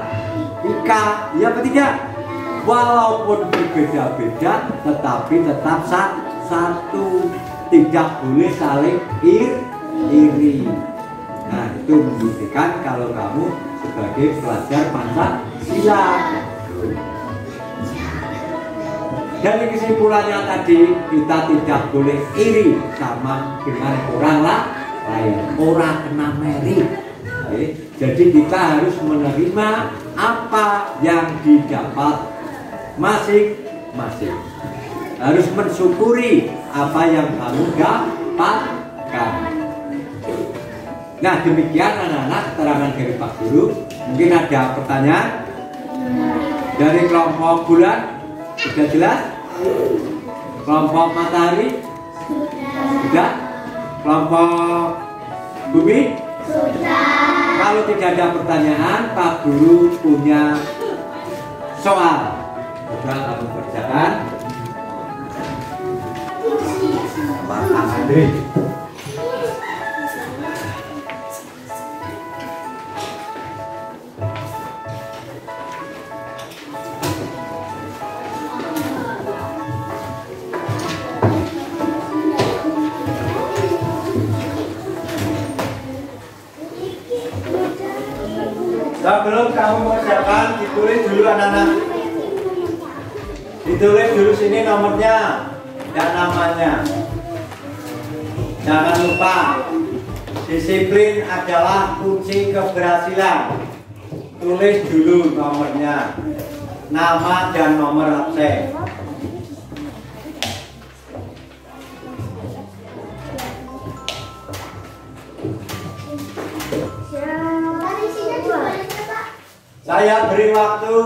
Ika. Yang ketiga, walaupun berbeda-beda tetapi tetap satu, tidak boleh saling iri. Nah, itu membuktikan kalau kamu sebagai pelajar Pancasila. Dari kesimpulannya tadi, kita tidak boleh iri sama dengan orang lain, orang kena meri. Jadi kita harus menerima apa yang didapat masing-masing. Harus mensyukuri apa yang kamu dapatkan. Nah, demikian anak-anak keterangan dari Pak Guru. Mungkin ada pertanyaan dari kelompok bulan. Sudah jelas? Kelompok matahari? Sudah? Kelompok bumi? Sudah. Kalau tidak ada pertanyaan, Pak Guru punya soal. Sudah kamu kerjakan. Pak Andri. Sebelum kamu mengerjakan, ditulis dulu anak-anak. Ditulis dulu sini nomornya dan namanya. Jangan lupa, disiplin adalah kunci keberhasilan. Tulis dulu nomornya, nama dan nomor absen. Saya beri waktu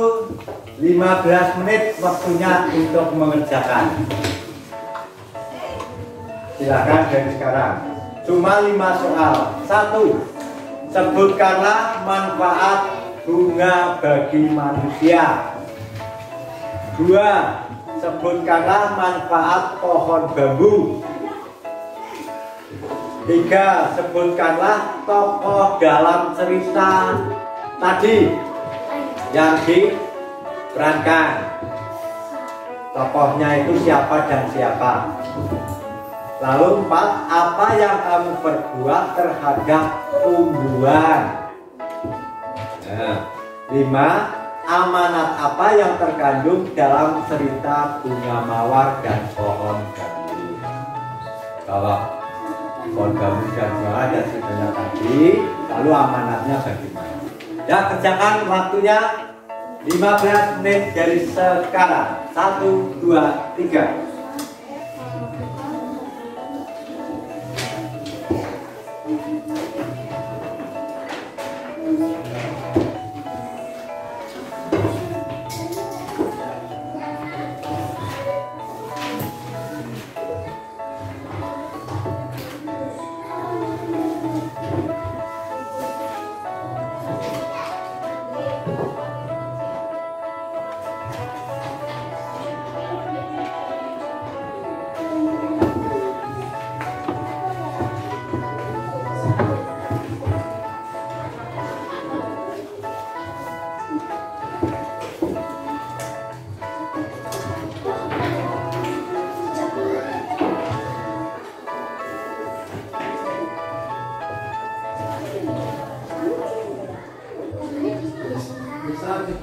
15 menit waktunya untuk mengerjakan. Silakan dari sekarang. Cuma 5 soal. 1. Sebutkanlah manfaat bunga bagi manusia. 2. Sebutkanlah manfaat pohon bambu. 3. Sebutkanlah tokoh dalam cerita tadi yang diperankan. Tokohnya itu siapa dan siapa. Lalu 4. Apa yang kamu perbuat terhadap tumbuhan. 5. Amanat apa yang terkandung dalam cerita bunga mawar dan pohon bambu. Kalau pohon bambu dan bunga dan ceritanya tadi, lalu amanatnya bagaimana? Ya, kerjakan waktunya 15 menit dari sekarang. 1, 2, 3.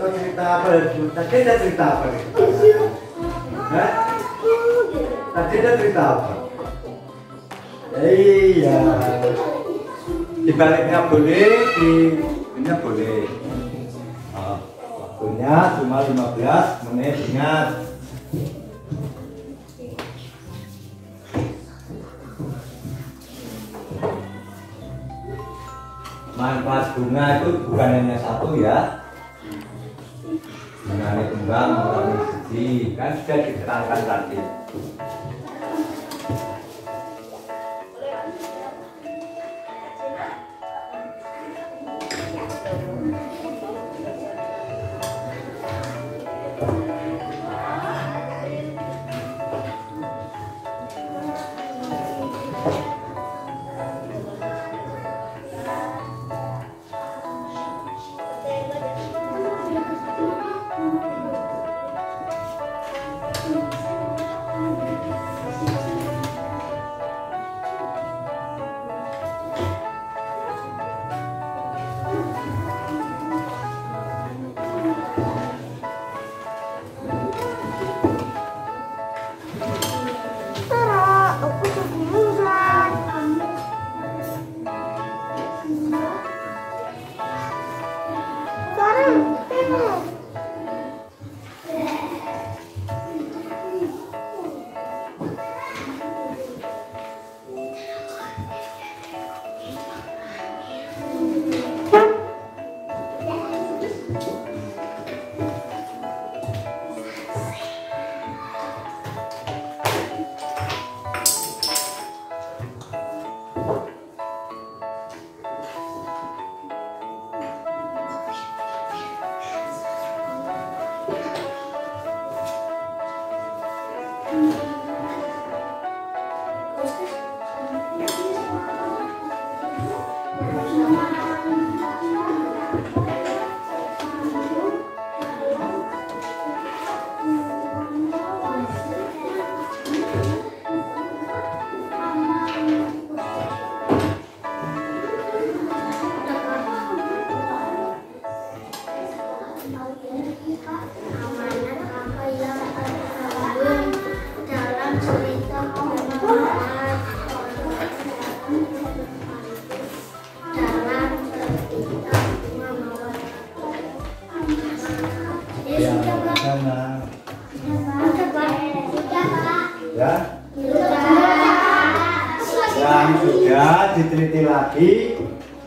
Cerita apa itu? Tadi ada cerita apa? Hah? Tadi ada cerita apa? Iya. Dibaliknya boleh, di boleh. Waktunya cuma 15 menit, ingat. Manfaat bunga itu bukan hanya satu ya. Mengenai kembang, mengenai siji, kan sudah diterangkan tadi. Nah. Sudah, Pak. Ya. Sudah. Yang sudah diteliti lagi,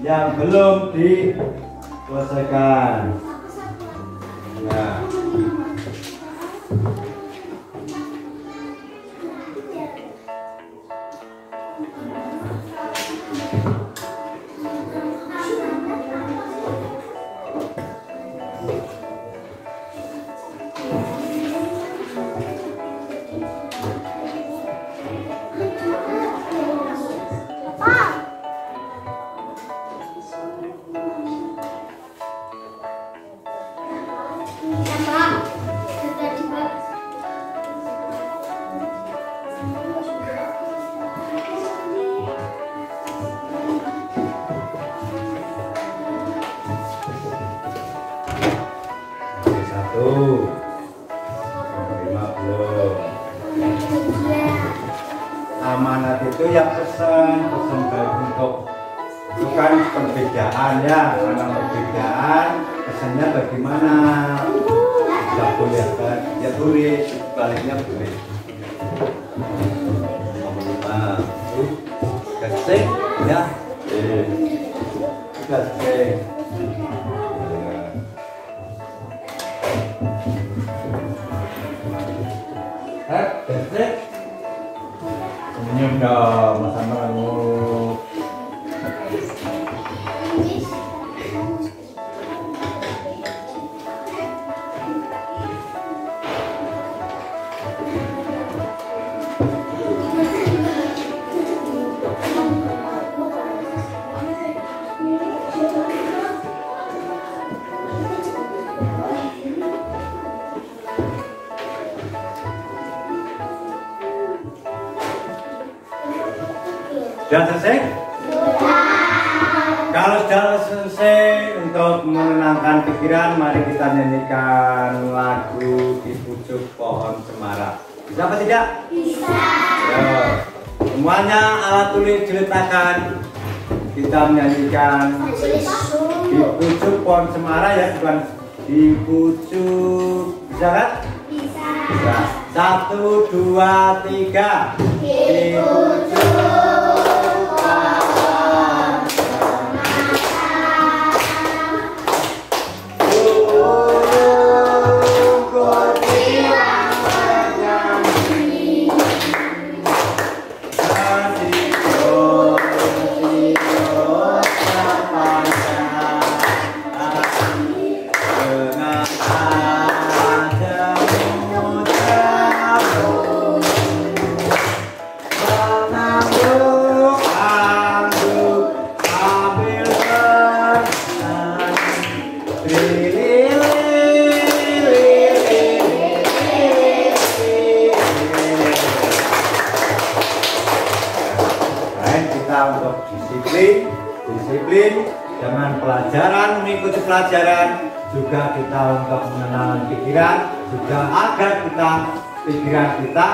yang belum diselesaikan. Ya. Satu. Terima belum? Amanat itu ya pesan baik untuk bukan perbedaan ya, karena perbedaan pesannya bagaimana? Tidak boleh kan? Ya boleh, baliknya boleh. Nah, gesek ya, gesek. Gesek. Senyum dong, sama kamu. Sudah selesai? Kalau sudah selesai, untuk menenangkan pikiran, mari kita nyanyikan lagu Di Pucuk Pohon Cemara. Bisa apa tidak? Bisa. Ya. Semuanya alat tulis diletakkan. Kita menyanyikan Di Pucuk Pohon Cemara ya, bukan di pucuk. Bisa kan? Bisa. Bisa. 1, 2, 3. Di pucuk. Untuk disiplin dengan pelajaran, mengikuti pelajaran, juga kita untuk menenangkan pikiran, juga agar pikiran kita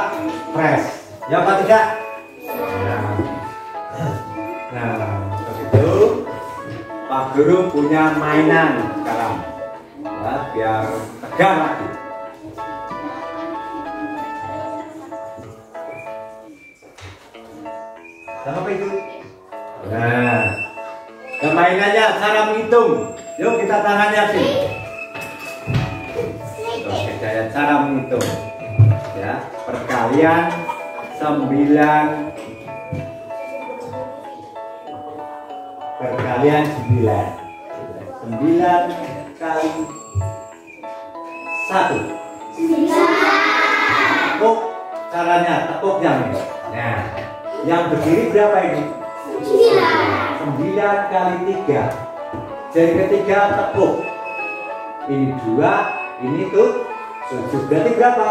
fresh. Ya apa tidak? Nah, untuk itu Pak Guru punya mainan sekarang, ya, biar tegang lagi. Apa itu? Nah, mainannya cara menghitung. Yuk kita tangannya sih. Oke, cara menghitung. Ya, perkalian 9. Perkalian 9. 9 kali 1. 9. Tepuk caranya, tepuk yang ini. Nah, yang berdiri berapa ini? 9 kali 3. Jari ketiga tepuk. Ini 2, ini tuh 7. Berarti berapa?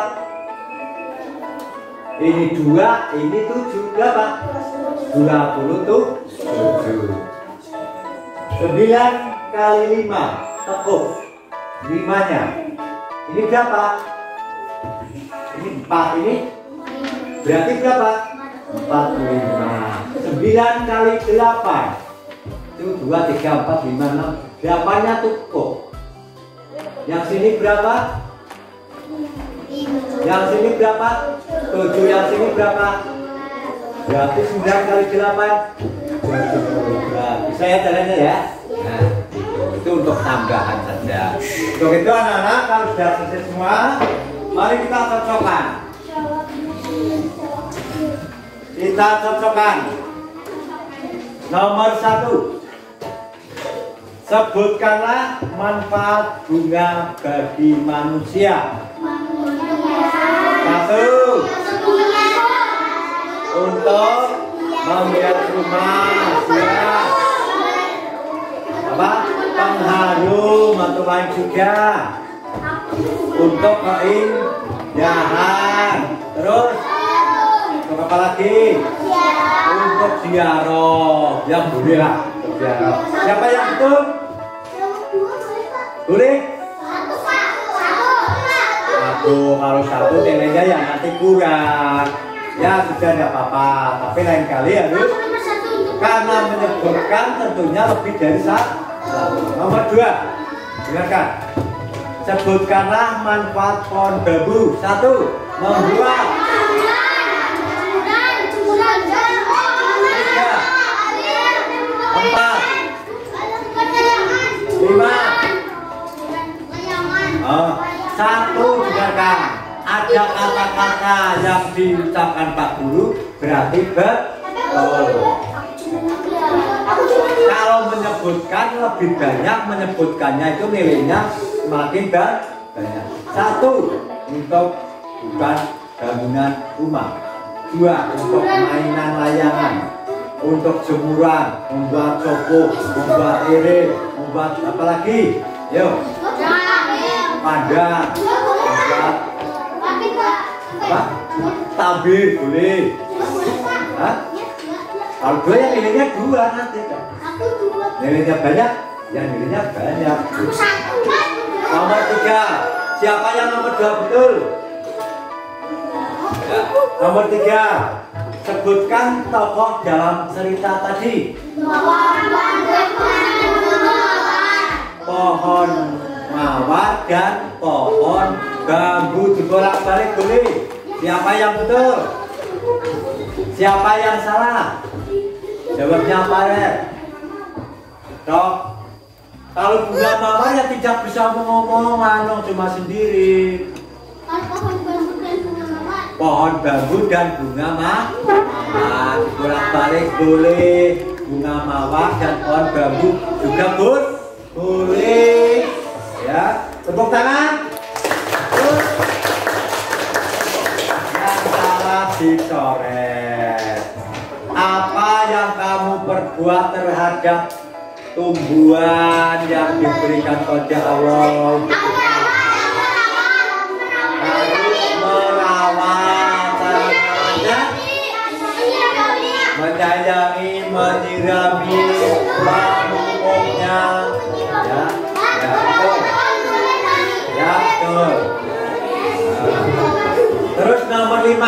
Ini 2, ini 7. Berapa? 20 tuh 7. 9 kali 5 tepuk. 5-nya. Ini berapa? Ini 4, ini berarti berapa? 45. 9 kali 8 itu 2, 3, 4, 5, 6. 8-nya tepuk. Yang sini berapa? Yang sini berapa? 7. Yang sini berapa? Berarti 9 kali 8 12. Bisa ya caranya ya? Nah, itu untuk tambahan saja. Untuk itu anak-anak kalau sudah selesai semua, mari kita cocokkan. Kita cocokkan. Nomor 1. Sebutkanlah manfaat bunga bagi manusia. 1. Untuk menghias rumah, ya. Apa? Pengharum atau lain juga. Untuk keindahan. Terus untuk apa lagi? Untuk ziarah. Yang boleh lah untuk ziarah. Siapa yang betul? Boleh? Kalau 1 nilainya yang nanti kurang. Ya sudah tidak apa-apa. Tapi lain kali harus karena menyebutkan tentunya lebih dari 1. Nomor 2. Dengarkan. Sebutkanlah manfaat pohon bambu. 1. Membuat. 1 dengarkan. Ada kata-kata yang diucapkan Pak Guru berarti betul. Kalau menyebutkan lebih banyak, menyebutkannya itu nilainya semakin banyak. 1 untuk bukan bangunan rumah. 2 untuk mainan layangan. Untuk jemuran, membuat copo, membuat irit, membuat apa lagi? Yuk. Pandang, membuat apa? Tabir boleh. Hah? Kalau 2 yang nilainya 2 nanti kan? Nilainya banyak, yang nilainya banyak. Nomor 3. Siapa yang nomor 2 betul? Ya. Nomor 3. Sebutkan tokoh dalam cerita tadi. Pohon mawar dan pohon bambu dibolak-balik boleh. Siapa yang betul? Siapa yang salah? Jawabnya apa ya? Toh, kalau bunga mawar ya tidak bisa ngomong, cuma sendiri. Pohon bambu dan bunga mawar bolak-balik boleh. Bunga mawar dan pohon bambu juga boleh. Ya, tepuk tangan. Yang salah dicoret. Apa yang kamu perbuat terhadap tumbuhan yang diberikan oleh Allah? Menyayangi, menyirami, memupuknya, ya, betul. Ya, betul. Terus nomor 5.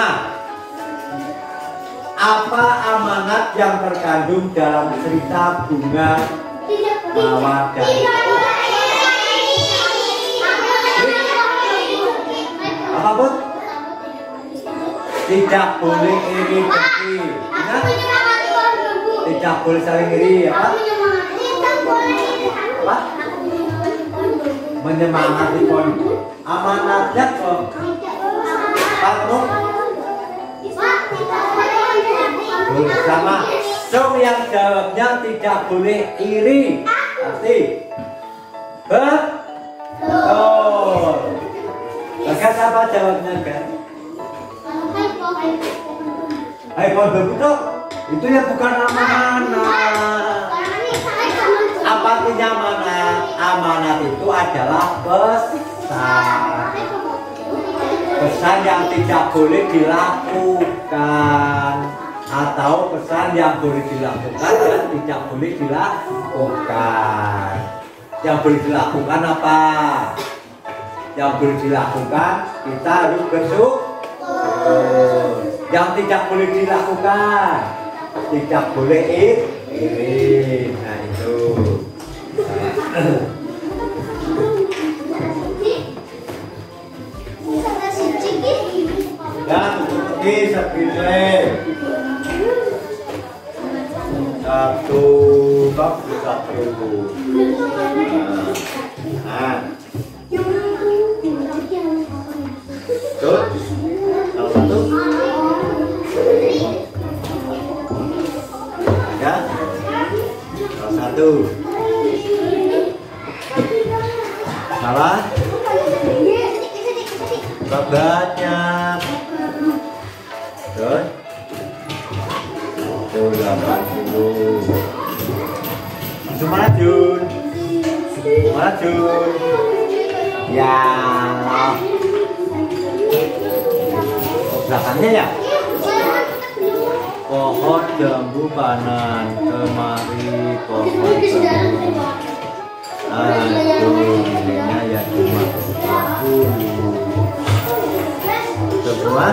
Apa amanat yang terkandung dalam cerita bunga mawar dan apa pun? Tidak boleh iri dengki. Ingat? Tidak boleh saling iri, apa? Apa? Menyemangati pohon. Amanatnya kok. Kamu? Sama. So yang jawabnya tidak boleh iri. Pasti. Betul. Bagas apa jawabnya kan? Hai pohon bambu itu ya bukan amanat. Apa artinya amanat? Amanat itu adalah pesan. Pesan yang tidak boleh dilakukan atau pesan yang boleh dilakukan dan tidak boleh dilakukan. Yang boleh dilakukan apa? Yang boleh dilakukan kita harus bersyukur. Yang tidak boleh dilakukan tidak boleh iri. Nah itu. begini. Satu, satu. Nah. Tuh. Salah satu. Ya. Salah satu. Salah. Banyak. Terus. Tuh 80. Mana Jun? Mana Jun? Ya. Belakangnya ya? Pohon jambu panan kemari pohon jambu. Aduh, nilainya ya cuma 20. Semua?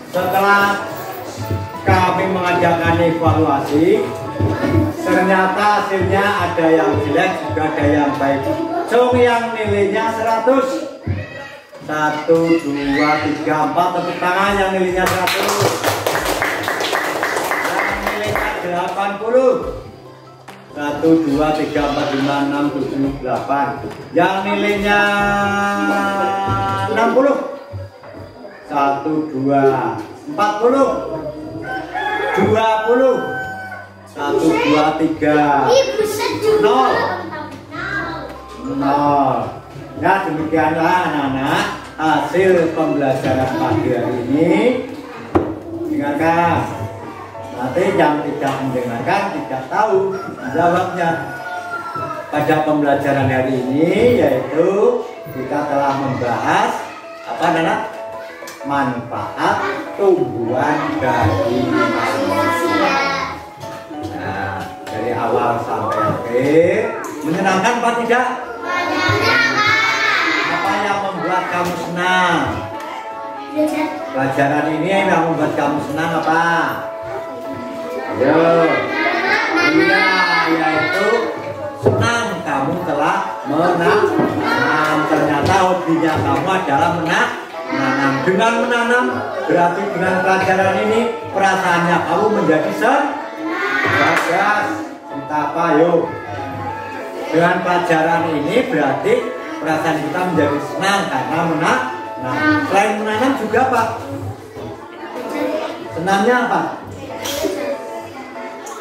Setelah kami mengadakan evaluasi, ternyata hasilnya ada yang jelek juga ada yang baik. Cung yang nilainya 100. 1, 2, 3, 4, tepuk tangan yang nilainya 100. Yang nilainya 80. 1, 2, 3, 4, 5, 6, 7, 8. Yang nilainya 60. 1, 2, 40, 20, 1, 2, 3, 0, 0. Nah, demikianlah anak-anak hasil pembelajaran pagi hari ini. Dengarkan. Nanti yang tidak mendengarkan tidak tahu jawabnya. Pada pembelajaran hari ini yaitu kita telah membahas apa anak? Manfaat tumbuhan dari manusia. Nah, dari awal sampai akhir menyenangkan apa tidak? Menyenangkan. Apa yang membuat kamu senang? Pelajaran ini yang membuat kamu senang apa? Ayo. Iya, yaitu senang kamu telah menanam. Ternyata hobinya kamu adalah menanam. Dengan menanam berarti dengan pelajaran ini perasaannya kamu menjadi bagas. Kita apa yuk? Dengan pelajaran ini berarti perasaan kita menjadi senang karena menanam. Selain menanam juga Pak, senangnya apa?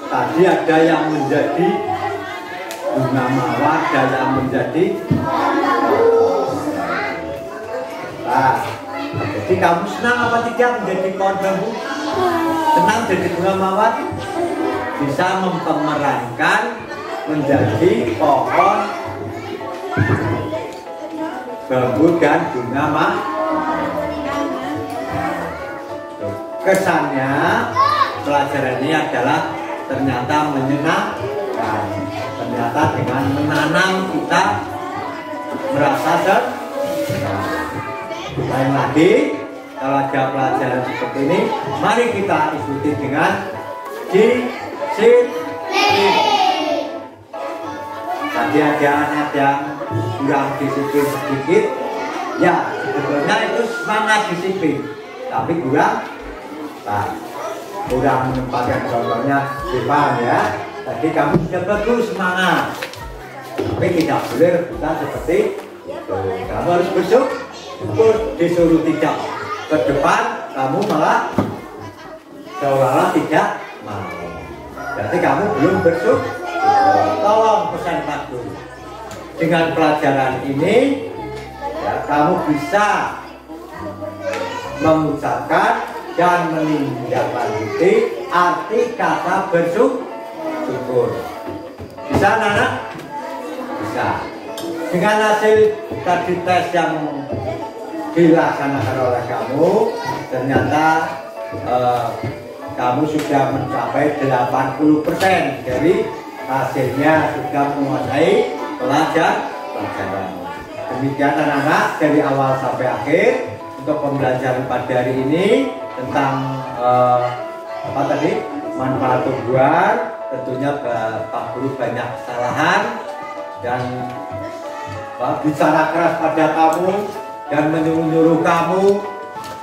Tadi ada yang menjadi bunga mawar, ada yang menjadi jadi kamu senang apa tidak menjadi pohon bambu? Senang jadi bunga mawar? Bisa memerankan menjadi pohon bambu dan bunga mawar. Kesannya pelajaran ini adalah ternyata menyenangkan. Ternyata dengan menanam kita merasa senang. Lain lagi, kalau ada pelajaran seperti ini, mari kita ikuti dengan disiplin. Tadi ada anak yang kurang disiplin sedikit, ya sebetulnya itu semangat disiplin, tapi kurang. kurang menempatkan contohnya, dipaham ya. Tadi kamu sudah bagus semangat, tapi tidak boleh rebutan seperti itu. Kamu harus bersyukur, disuruh tidak ke depan, kamu malah seolah-olah tidak mau. Berarti kamu belum bersyukur. Tolong pesan Pak Guru. Dengan pelajaran ini, ya, kamu bisa mengucapkan dan menindaklanjuti arti kata bersyukur. Bisa, anak-anak? Bisa. Dengan hasil tadi tes yang dilaksanakan oleh kamu, ternyata kamu sudah mencapai 80% dari hasilnya, sudah menguasai pelajaran. Demikian anak-anak dari awal sampai akhir untuk pembelajaran pada hari ini tentang apa tadi, manfaat tumbuhan. Tentunya Pak Guru banyak kesalahan dan bicara keras pada kamu dan menyuruh kamu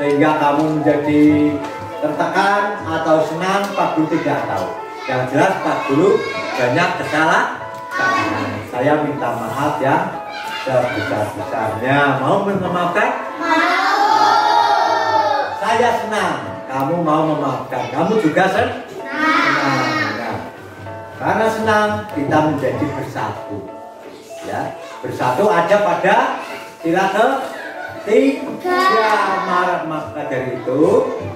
sehingga kamu menjadi tertekan atau senang. Pak Guru tidak tahu. Yang jelas Pak Guru banyak kesalahan. Saya minta maaf ya sebesar-besarnya. Mau memaafkan? Mau. Saya senang kamu mau memaafkan. Kamu juga senang. Nah, karena senang kita menjadi bersatu. Ya, bersatu ada pada sila ketiga. Maka dari itu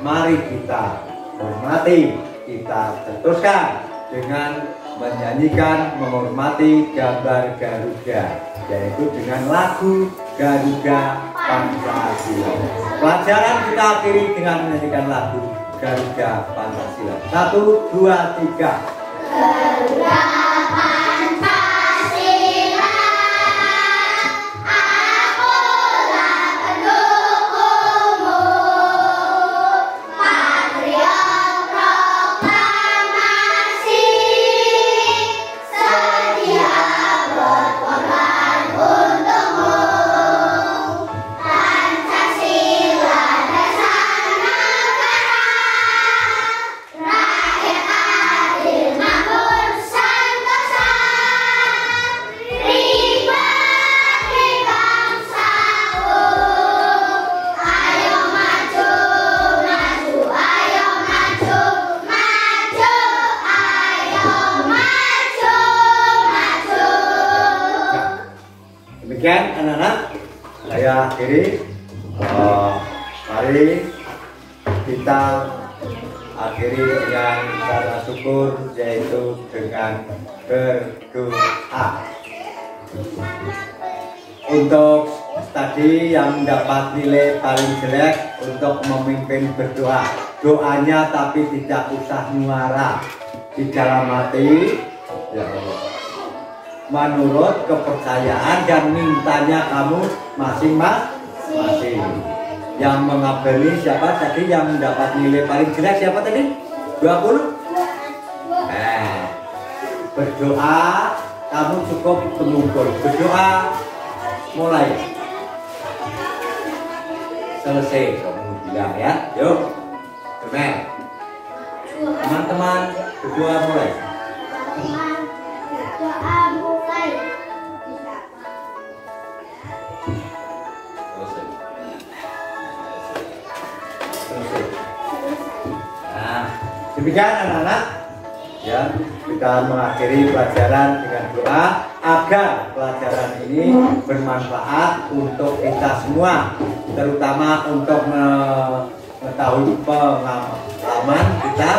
mari kita hormati, kita teruskan dengan menyanyikan menghormati gambar Garuda, yaitu dengan lagu Garuda Pancasila. Pelajaran kita akhiri dengan menyanyikan lagu Garuda Pancasila. 1, 2, 3. Garuda Pancasila, akulah pendukungmu, patriot proklamasi, setia berkorban untukmu. Pancasila dasar negara, rakyat adil makmur sentosa, pribadi bangsaku. Ayo maju, maju, ayo maju, maju, ayo maju, maju. Demikian anak-anak, saya akhiri. Mari kita akhiri dengan cara syukur, yaitu dengan berdoa. Untuk tadi yang mendapat nilai paling jelek, untuk memimpin berdoa, doanya tapi tidak usah muara di dalam hati, ya Allah, menurut kepercayaan dan mintanya kamu masing-masing. Yang mengabeli siapa tadi, yang mendapat nilai paling jelek siapa tadi? 20? Berdoa, kamu cukup mengukur. Berdoa mulai. Selesai kamu bilang ya. Yuk. Benar. Teman-teman, berdoa mulai. Doa mulai. Nah, demikian anak-anak, ya, kita mengakhiri pelajaran dengan doa agar pelajaran ini bermanfaat untuk kita semua, terutama untuk mengetahui pengalaman kita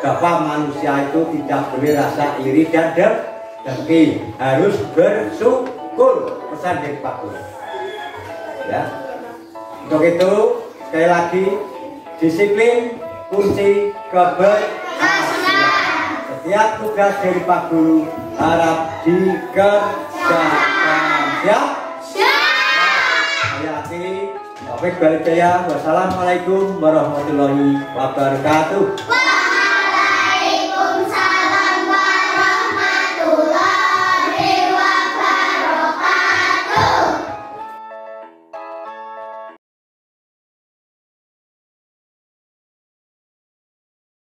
bahwa manusia itu tidak boleh rasa iri dan dengki, harus bersyukur. Pesan dari Pak Guru. Ya, untuk itu sekali lagi, disiplin kunci keberhasilan. Setiap tugas dari Pak Guru harap dikerjakan. Siap? Saya akhiri. Taufik Balidaya. Wassalamualaikum warahmatullahi wabarakatuh.